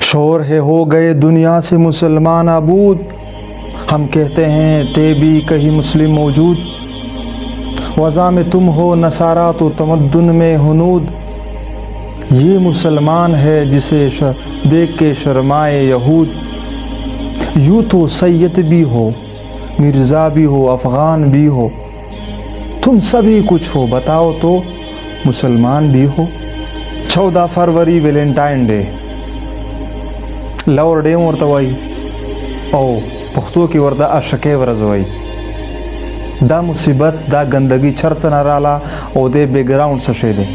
शोर है हो गए दुनिया से मुसलमान आबूद, हम कहते हैं ते भी कहीं मुस्लिम मौजूद। वज़ा में तुम हो नसारा तो तमद्दुन में हुनूद, ये मुसलमान है जिसे देख के शर्माए यहूद। यूँ तो सैयद भी हो, मिर्ज़ा भी हो, अफ़गान भी हो, तुम सभी कुछ हो, बताओ तो मुसलमान भी हो। 14 फरवरी वैलेंटाइन डे लवर डे ورته وایي او پښتو کې ورته عاشقۍ ورځ وایي. دا مصیبت دا ګندګي چرته نه رااله او د بیکګراوند څه شی دی.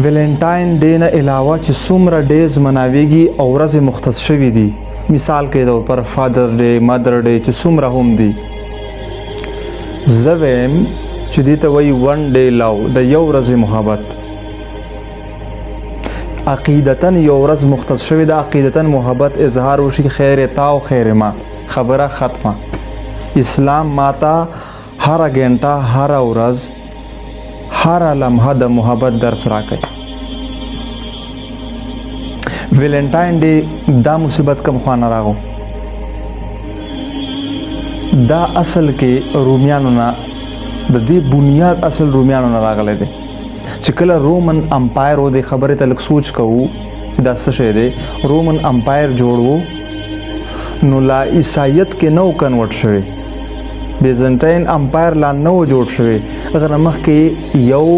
ویلنټاین ډے نه علاوه چې څومره ډیز مناویږي او ورځې مختص شوي دي، مثال کې د پر فادر ډے، مدر ډے چې څومره هم دي، زه ویم چې دې ته وایي ون ډے لو، د یو ورځې محبت. عقیدتاً یو ورځ مختص شوی د عقیدتاً محبت اظهار وشي، خیر تا او خیر ما، خبره ختمه. اسلام ماته هر غنټه، هر ورځ، هر لمحه د محبت درس راکوي. ویلنټاین ډے دا مصیبت کم خوانه راغو، دا اصل کې رومیانو نه د دې بنیاد اصل رومیانو نه راغلی دی چې کله رومن امپایر و د خبرې ته لږ سوچ کوو چې دا څه شی دی. رومن امپایر جوړ و نو لا عیسایت کې نو کنورټ شوی، بیزنټاین امپایر لا نو جوړ شوی. هغه نه مخکې یو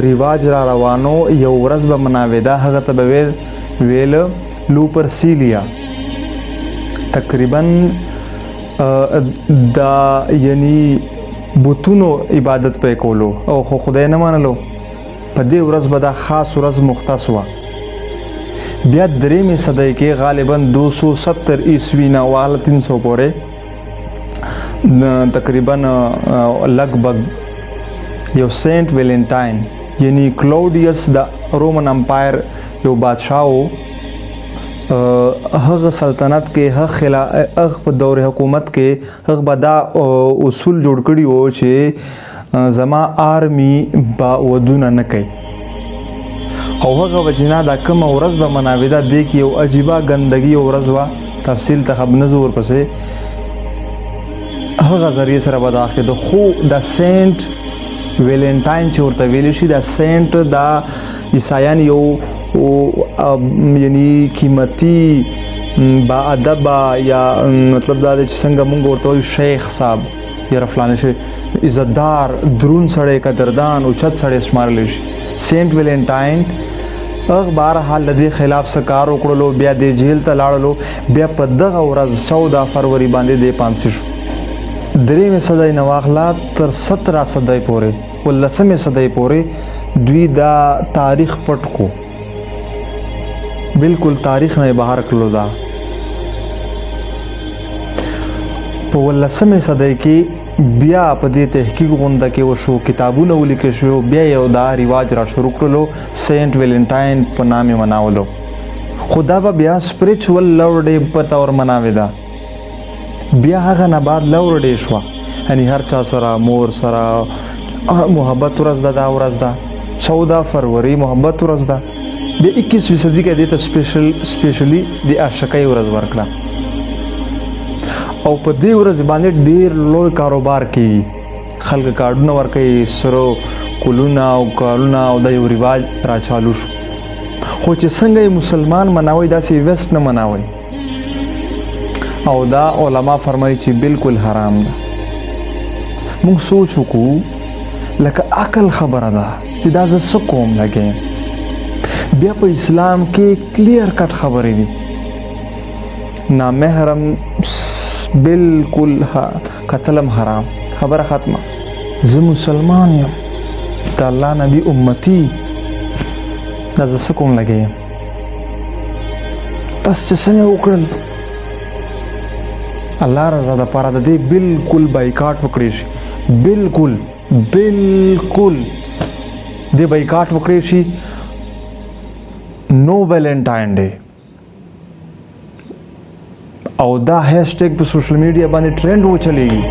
رواج را روانو، یو ورځ به مناوېده، هغه ته به ویل لوپرسیلیا. تقریبا دا یعنی بوتونو عبادت پې کولو او خو خدای نه منلو. په دې ورځ به دا خاص ورځ مختص وه. بیا درېمې صدۍ کې غالبا 270 عیسوي نه واله 300 پورې تقریبا لګبګ یو سینټ ویلنټاین یعنی کلاوډیس د رومن امپایر یو بادشاه و. هغه سلطنت کې هغه په دور حکومت کې هغه به دا اصول جوړ کړي وو چې زما آرمی با ودونه نه کوي، او هغه وجنا دا کوم ورځ به مناوېده دی کې یو عجیبه ګندګي ورځ وه. تفصیل ته خب نزور پسې هغه ذریعے سره به دا اخلي. خو دا سینټ ویلنټاین چې ورته ویل شي، دا سینټ دا عیسایان یو یعنی قیمتي با ادب یا مطلب دا چې څنګه مونږ ورته وایو شیخ صاحب یا فلانه شي عزتدار درون سړی قدردان اوچت سړی شمارل شي. سینټ ویلنټاین هغه بهرحال د دې خلاف څه کار وکړلو، بیا د جیل ته لاړلو، بیا په دغه ورځ 14 فروری باندې د پانسي شو. درېمې صدۍ نه واخله تر 17 صدۍ پورې 19مې صدۍ پورې دوی دا تاریخ پټ کو، بالکل تاریخ نه بهر کړلو. دا په 19مې صدۍ کې بیا په دې تحقیق غونډه کې وشو، کتابونه ولیکل شو، بیا یو دا رواج را شروع کړلو سینټ ویلنټاین په نامه مناولو. خدا به بیا سپریچوال لور ډے په تور مناوېده. بیا هغه نه بعد لور ډے شو، یعنی هر چا سره مور سره محبت ورځ ده. دا ورځ ده 14 فروری محبت ورځ ده. بیا 21 صدی کې دې ته سپیشلی د عاشقۍ ورځ ورکړه، او په دې ورځ باندې ډیر لوی کاروبار کوي، خلک کارډونه ورکوي، سرو کلونه او کارونه، او دا یو رواج را چالو شو. خو چې څنګه مسلمان مناوي داسې ویسټ نه مناوي، او دا علما فرمایي چې بالکل حرام ده. موږ سوچ وکړو لکه عقل خبره ده چې دا زه څه کوم لګیم. بیا په اسلام کې کلیر کټ خبرې دي، نامحرم بالکل قتلم حرام، خبره ختمه. زه مسلمان یم، د الله نبی امتی، دا زه څه کوم لګیم. بس چې څه مې وکړل الله رضا د پاره د دې بالکل بایکاټ وکړي شي، بالکل دې بایکاټ وکړي شي. نو ویلنټاین ډے او دا هیشټیګ په سوشل میډیا باندې ټرند و چلیږي.